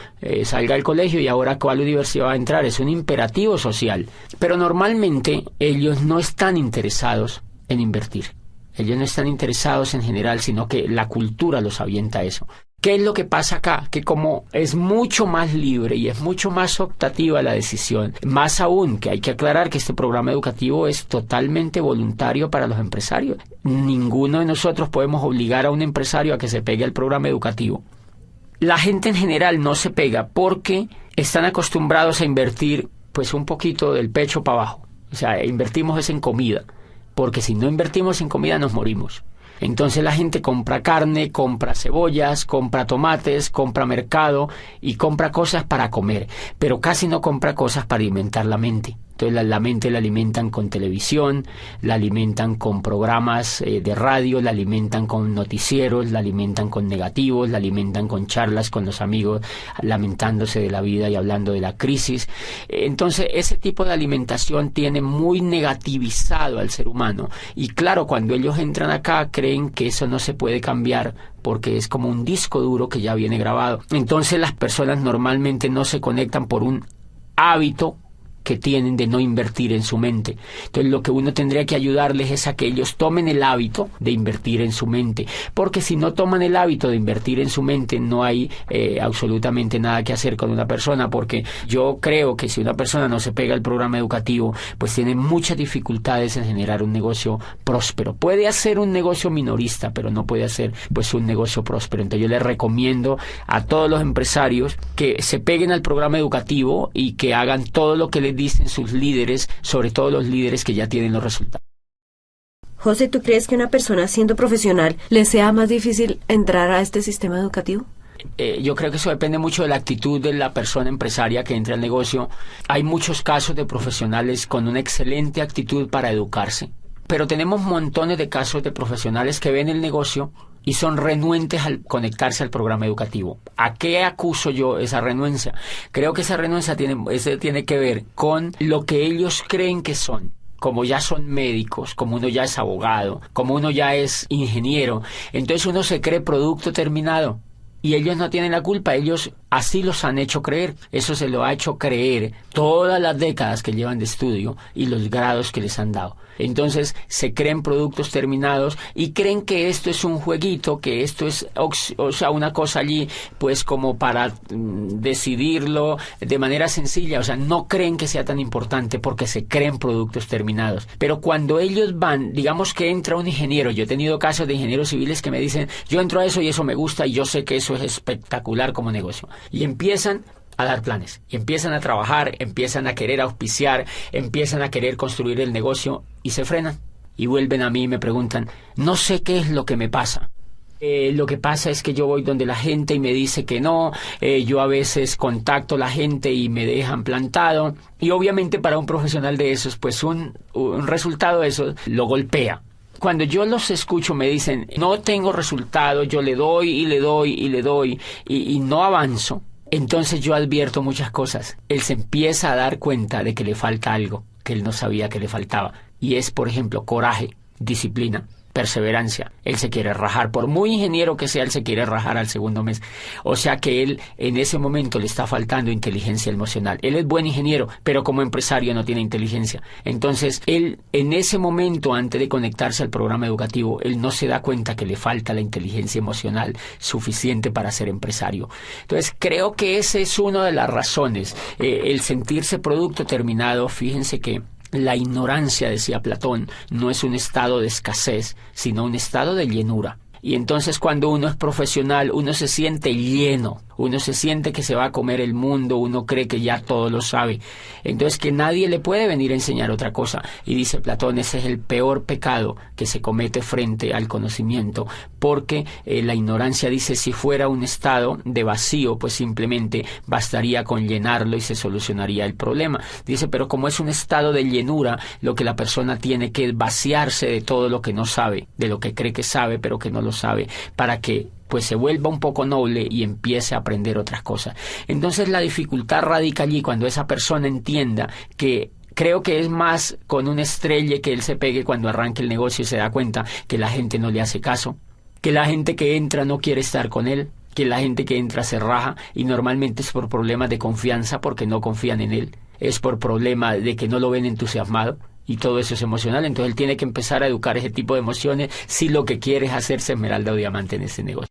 salga del colegio y ahora ¿cuál universidad va a entrar? Es un imperativo social. Pero normalmente ellos no están interesados en invertir. Ellos no están interesados en general, sino que la cultura los avienta a eso. ¿Qué es lo que pasa acá? Que como es mucho más libre y es mucho más optativa la decisión, más aún que hay que aclarar que este programa educativo es totalmente voluntario para los empresarios. Ninguno de nosotros podemos obligar a un empresario a que se pegue al programa educativo. La gente en general no se pega porque están acostumbrados a invertir pues un poquito del pecho para abajo. O sea, invertimos es en comida, porque si no invertimos en comida nos morimos. Entonces la gente compra carne, compra cebollas, compra tomates, compra mercado y compra cosas para comer, pero casi no compra cosas para alimentar la mente. Entonces la mente la alimentan con televisión, la alimentan con programas de radio, la alimentan con noticieros, la alimentan con negativos, la alimentan con charlas con los amigos, lamentándose de la vida y hablando de la crisis. Entonces ese tipo de alimentación tiene muy negativizado al ser humano. Y claro, cuando ellos entran acá creen que eso no se puede cambiar porque es como un disco duro que ya viene grabado. Entonces las personas normalmente no se conectan por un hábito que tienen de no invertir en su mente. Entonces lo que uno tendría que ayudarles es a que ellos tomen el hábito de invertir en su mente, porque si no toman el hábito de invertir en su mente no hay absolutamente nada que hacer con una persona, porque yo creo que si una persona no se pega al programa educativo, pues tiene muchas dificultades en generar un negocio próspero. Puede hacer un negocio minorista, pero no puede hacer pues un negocio próspero. Entonces yo les recomiendo a todos los empresarios que se peguen al programa educativo y que hagan todo lo que les dicen sus líderes, sobre todo los líderes que ya tienen los resultados. José, ¿tú crees que una persona siendo profesional le sea más difícil entrar a este sistema educativo? Yo creo que eso depende mucho de la actitud de la persona empresaria que entra al negocio. Hay muchos casos de profesionales con una excelente actitud para educarse, pero tenemos montones de casos de profesionales que ven el negocio y son renuentes al conectarse al programa educativo. ¿A qué acuso yo esa renuencia? Creo que esa renuncia tiene que ver con lo que ellos creen que son. Como ya son médicos, como uno ya es abogado, como uno ya es ingeniero, entonces uno se cree producto terminado. Y ellos no tienen la culpa, ellos Así los han hecho creer. Eso se lo ha hecho creer todas las décadas que llevan de estudio y los grados que les han dado. Entonces se creen productos terminados y creen que esto es un jueguito, que esto es, o sea, una cosa allí, pues como para decidirlo de manera sencilla. O sea, no creen que sea tan importante porque se creen productos terminados. Pero cuando ellos van, digamos que entra un ingeniero, yo he tenido casos de ingenieros civiles que me dicen, yo entro a eso y eso me gusta y yo sé que eso es espectacular como negocio. Y empiezan a dar planes, y empiezan a trabajar, empiezan a querer auspiciar, empiezan a querer construir el negocio y se frenan. Y vuelven a mí y me preguntan, no sé qué es lo que me pasa. Lo que pasa es que yo voy donde la gente y me dice que no, yo a veces contacto a la gente y me dejan plantado. Y obviamente para un profesional de esos, pues un resultado de eso lo golpea. Cuando yo los escucho me dicen, no tengo resultado, yo le doy y le doy y le doy y no avanzo. Entonces yo advierto muchas cosas. Él se empieza a dar cuenta de que le falta algo que él no sabía que le faltaba. Y es, por ejemplo, coraje, disciplina, perseverancia. Él se quiere rajar, por muy ingeniero que sea, él se quiere rajar al segundo mes. O sea que él en ese momento le está faltando inteligencia emocional. Él es buen ingeniero, pero como empresario no tiene inteligencia. Entonces él en ese momento, antes de conectarse al programa educativo, él no se da cuenta que le falta la inteligencia emocional suficiente para ser empresario. Entonces creo que esa es una de las razones. El sentirse producto terminado, fíjense que la ignorancia, decía Platón, no es un estado de escasez, sino un estado de llenura. Y entonces cuando uno es profesional, uno se siente lleno, uno se siente que se va a comer el mundo, uno cree que ya todo lo sabe. Entonces que nadie le puede venir a enseñar otra cosa. Y dice Platón, ese es el peor pecado que se comete frente al conocimiento, porque la ignorancia, dice, si fuera un estado de vacío, pues simplemente bastaría con llenarlo y se solucionaría el problema. Dice, pero como es un estado de llenura, lo que la persona tiene que vaciarse de todo lo que no sabe, de lo que cree que sabe, pero que no lo sabe, para que pues se vuelva un poco noble y empiece a aprender otras cosas. Entonces la dificultad radica allí cuando esa persona entienda que creo que es más con un estrelle que él se pegue cuando arranque el negocio y se da cuenta que la gente no le hace caso, que la gente que entra no quiere estar con él, que la gente que entra se raja y normalmente es por problemas de confianza porque no confían en él, es por problema de que no lo ven entusiasmado. Y todo eso es emocional, entonces él tiene que empezar a educar ese tipo de emociones si lo que quiere es hacerse esmeralda o diamante en ese negocio.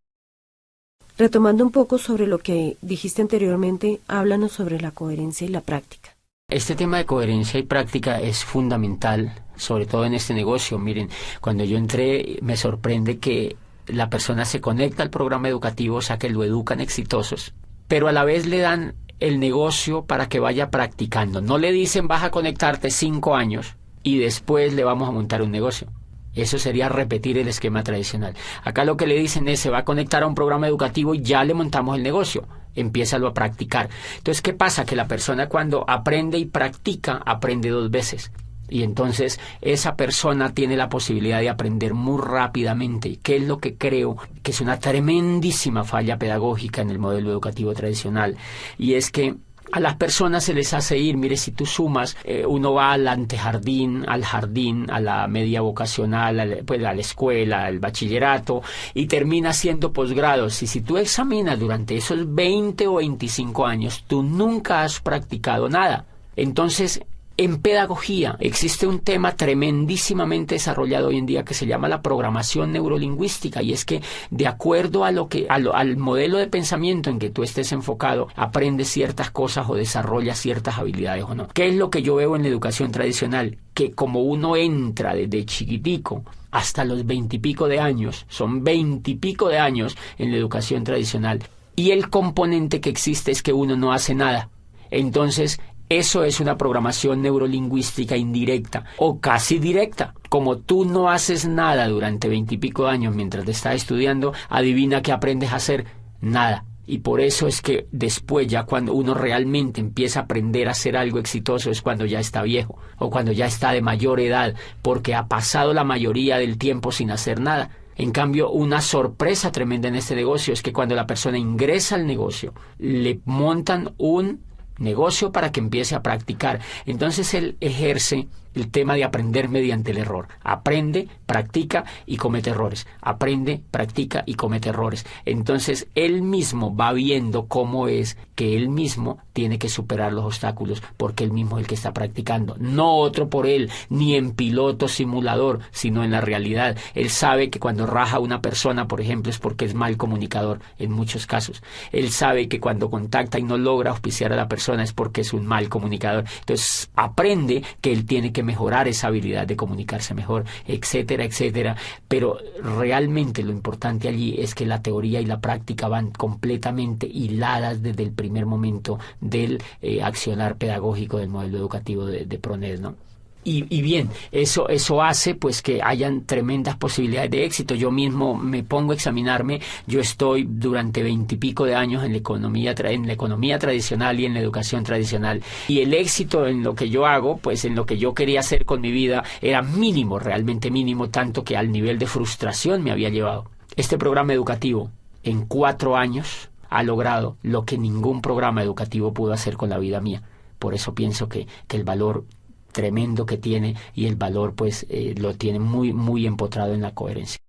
Retomando un poco sobre lo que dijiste anteriormente, háblanos sobre la coherencia y la práctica. Este tema de coherencia y práctica es fundamental, sobre todo en este negocio. Miren, cuando yo entré me sorprende que la persona se conecta al programa educativo, o sea que lo educan exitosos, pero a la vez le dan el negocio para que vaya practicando. No le dicen vas a conectarte 5 años y después le vamos a montar un negocio. Eso sería repetir el esquema tradicional. Acá lo que le dicen es se va a conectar a un programa educativo y ya le montamos el negocio. Empiézalo a practicar. Entonces, ¿qué pasa? Que la persona cuando aprende y practica, aprende 2 veces. Y entonces esa persona tiene la posibilidad de aprender muy rápidamente, que es lo que creo que es una tremendísima falla pedagógica en el modelo educativo tradicional. Y es que a las personas se les hace ir, mire, si tú sumas, uno va al antejardín, al jardín, a la media vocacional, pues a la escuela, al bachillerato, y termina haciendo posgrados. Y si tú examinas durante esos 20 o 25 años, tú nunca has practicado nada. Entonces, en pedagogía existe un tema tremendísimamente desarrollado hoy en día que se llama la programación neurolingüística, y es que de acuerdo a al modelo de pensamiento en que tú estés enfocado, aprendes ciertas cosas o desarrollas ciertas habilidades o no. ¿Qué es lo que yo veo en la educación tradicional? Que como uno entra desde chiquitico hasta los 20 y pico de años, son 20 y pico de años en la educación tradicional, y el componente que existe es que uno no hace nada. Entonces, eso es una programación neurolingüística indirecta o casi directa. Como tú no haces nada durante 20 y pico de años mientras te estás estudiando, adivina qué aprendes a hacer. Nada. Y por eso es que después, ya cuando uno realmente empieza a aprender a hacer algo exitoso, es cuando ya está viejo o cuando ya está de mayor edad, porque ha pasado la mayoría del tiempo sin hacer nada. En cambio, una sorpresa tremenda en este negocio es que cuando la persona ingresa al negocio, le montan un negocio para que empiece a practicar. Entonces él ejerce el tema de aprender mediante el error. Aprende, practica y comete errores. Aprende, practica y comete errores. Entonces, él mismo va viendo cómo es que él mismo tiene que superar los obstáculos, porque él mismo es el que está practicando. No otro por él, ni en piloto simulador, sino en la realidad. Él sabe que cuando raja a una persona, por ejemplo, es porque es mal comunicador, en muchos casos. Él sabe que cuando contacta y no logra auspiciar a la persona es porque es un mal comunicador. Entonces, aprende que él tiene que mejorar esa habilidad de comunicarse mejor, etcétera, etcétera. Pero realmente lo importante allí es que la teoría y la práctica van completamente hiladas desde el primer momento del accionar pedagógico del modelo educativo de PRONED, ¿no? Y bien, eso hace pues que hayan tremendas posibilidades de éxito. Yo mismo me pongo a examinarme. Yo estoy durante 20 y pico de años en la economía tradicional y en la educación tradicional. Y el éxito en lo que yo hago, pues en lo que yo quería hacer con mi vida, era mínimo, realmente mínimo, tanto que al nivel de frustración me había llevado. Este programa educativo, en 4 años, ha logrado lo que ningún programa educativo pudo hacer con la vida mía. Por eso pienso que el valor tremendo que tiene y el valor pues lo tiene muy, muy empotrado en la coherencia.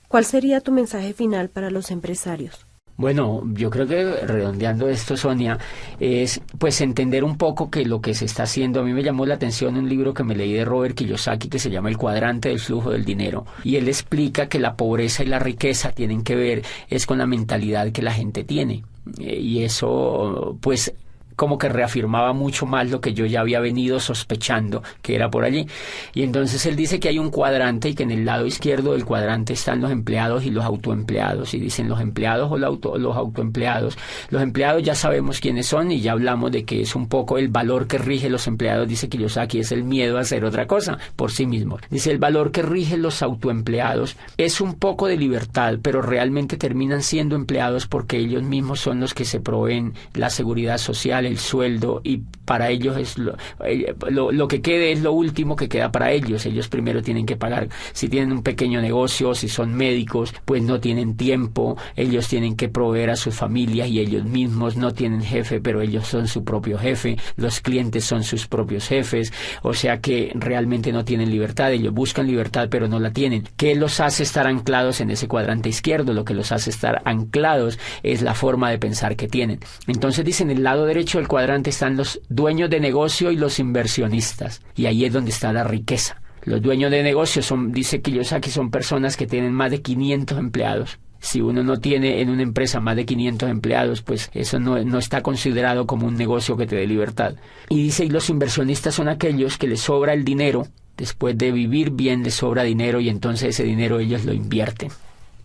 ¿Cuál sería tu mensaje final para los empresarios? Bueno, yo creo que redondeando esto, Sonia, es pues entender un poco que lo que se está haciendo. A mí me llamó la atención un libro que me leí de Robert Kiyosaki que se llama El cuadrante del flujo del dinero, y él explica que la pobreza y la riqueza tienen que ver es con la mentalidad que la gente tiene, y eso pues como que reafirmaba mucho más lo que yo ya había venido sospechando que era por allí. Y entonces él dice que hay un cuadrante y que en el lado izquierdo del cuadrante están los empleados y los autoempleados. Y dicen los empleados o los autoempleados. Los empleados ya sabemos quiénes son y ya hablamos de que es un poco el valor que rige los empleados. Dice Kiyosaki, es el miedo a hacer otra cosa por sí mismo. Dice el valor que rige los autoempleados es un poco de libertad, pero realmente terminan siendo empleados porque ellos mismos son los que se proveen la seguridad social, el sueldo, y para ellos es lo que quede es lo último que queda para ellos. Ellos primero tienen que pagar. Si tienen un pequeño negocio, si son médicos, pues no tienen tiempo. Ellos tienen que proveer a sus familias y ellos mismos no tienen jefe, pero ellos son su propio jefe. Los clientes son sus propios jefes. O sea que realmente no tienen libertad. Ellos buscan libertad, pero no la tienen. ¿Qué los hace estar anclados en ese cuadrante izquierdo? Lo que los hace estar anclados es la forma de pensar que tienen. Entonces dicen, en el lado derecho del cuadrante están los dueños de negocio y los inversionistas, y ahí es donde está la riqueza. Los dueños de negocio son, dice Kiyosaki, son personas que tienen más de 500 empleados. Si uno no tiene en una empresa más de 500 empleados, pues eso no está considerado como un negocio que te dé libertad. Y dice, y los inversionistas son aquellos que les sobra el dinero. Después de vivir bien les sobra dinero, y entonces ese dinero ellos lo invierten.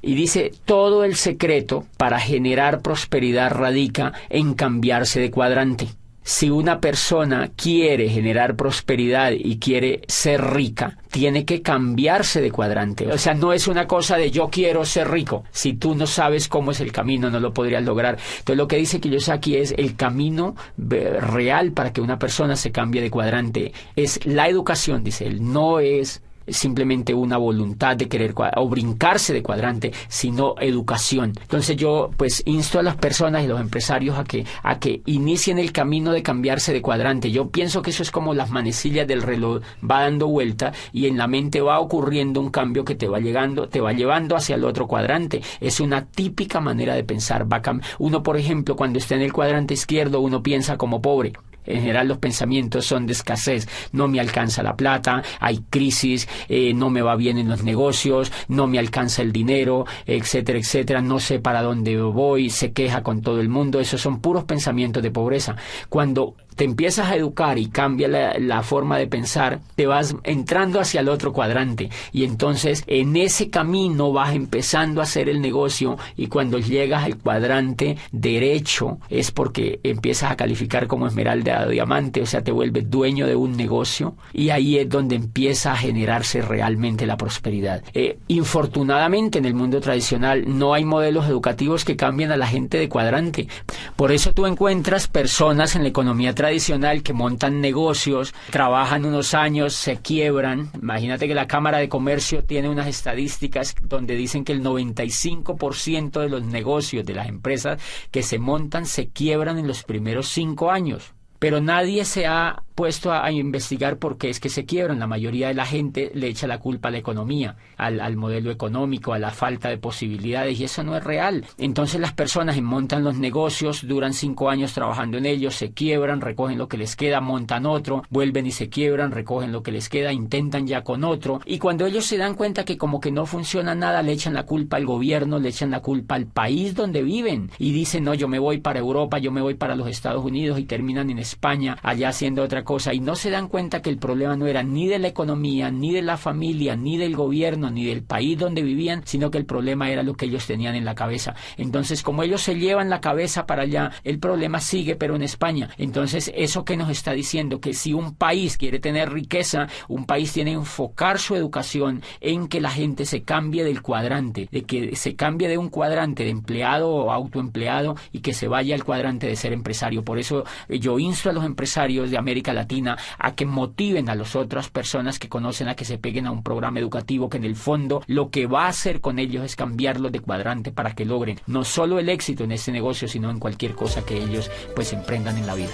Y dice, todo el secreto para generar prosperidad radica en cambiarse de cuadrante. Si una persona quiere generar prosperidad y quiere ser rica, tiene que cambiarse de cuadrante. O sea, no es una cosa de yo quiero ser rico. Si tú no sabes cómo es el camino, no lo podrías lograr. Entonces, lo que dice Kiyosaki es el camino real para que una persona se cambie de cuadrante. Es la educación, dice él, no es simplemente una voluntad de querer o brincarse de cuadrante, sino educación. Entonces yo pues insto a las personas y los empresarios a que inicien el camino de cambiarse de cuadrante. Yo pienso que eso es como las manecillas del reloj, va dando vuelta y en la mente va ocurriendo un cambio que te va llevando hacia el otro cuadrante. Es una típica manera de pensar. Uno, por ejemplo, cuando está en el cuadrante izquierdo, uno piensa como pobre. En general los pensamientos son de escasez. No me alcanza la plata, hay crisis, no me va bien en los negocios, no me alcanza el dinero, etcétera, etcétera. No sé para dónde voy, se queja con todo el mundo. Esos son puros pensamientos de pobreza. Cuando te empiezas a educar y cambia la forma de pensar, te vas entrando hacia el otro cuadrante y entonces en ese camino vas empezando a hacer el negocio, y cuando llegas al cuadrante derecho es porque empiezas a calificar como esmeralda o diamante, o sea, te vuelves dueño de un negocio, y ahí es donde empieza a generarse realmente la prosperidad. Infortunadamente en el mundo tradicional no hay modelos educativos que cambien a la gente de cuadrante. Por eso tú encuentras personas en la economía tradicional que montan negocios, trabajan unos años, se quiebran. Imagínate que la Cámara de Comercio tiene unas estadísticas donde dicen que el 95% de los negocios de las empresas que se montan se quiebran en los primeros 5 años. Pero nadie se ha puesto a investigar por qué es que se quiebran. La mayoría de la gente le echa la culpa a la economía, al modelo económico, a la falta de posibilidades, y eso no es real. Entonces las personas montan los negocios, duran 5 años trabajando en ellos, se quiebran, recogen lo que les queda, montan otro, vuelven y se quiebran, recogen lo que les queda, intentan ya con otro, y cuando ellos se dan cuenta que como que no funciona nada, le echan la culpa al gobierno, le echan la culpa al país donde viven, y dicen, no, yo me voy para Europa, yo me voy para los Estados Unidos, y terminan en España, allá haciendo otra cosa, y no se dan cuenta que el problema no era ni de la economía, ni de la familia, ni del gobierno, ni del país donde vivían, sino que el problema era lo que ellos tenían en la cabeza. Entonces, como ellos se llevan la cabeza para allá, el problema sigue, pero en España. Entonces, eso que nos está diciendo, que si un país quiere tener riqueza, un país tiene que enfocar su educación en que la gente se cambie del cuadrante, de que se cambie de un cuadrante de empleado o autoempleado y que se vaya al cuadrante de ser empresario. Por eso yo insto a los empresarios de América Latina a que motiven a las otras personas que conocen a que se peguen a un programa educativo que en el fondo lo que va a hacer con ellos es cambiarlos de cuadrante para que logren no solo el éxito en este negocio, sino en cualquier cosa que ellos pues emprendan en la vida.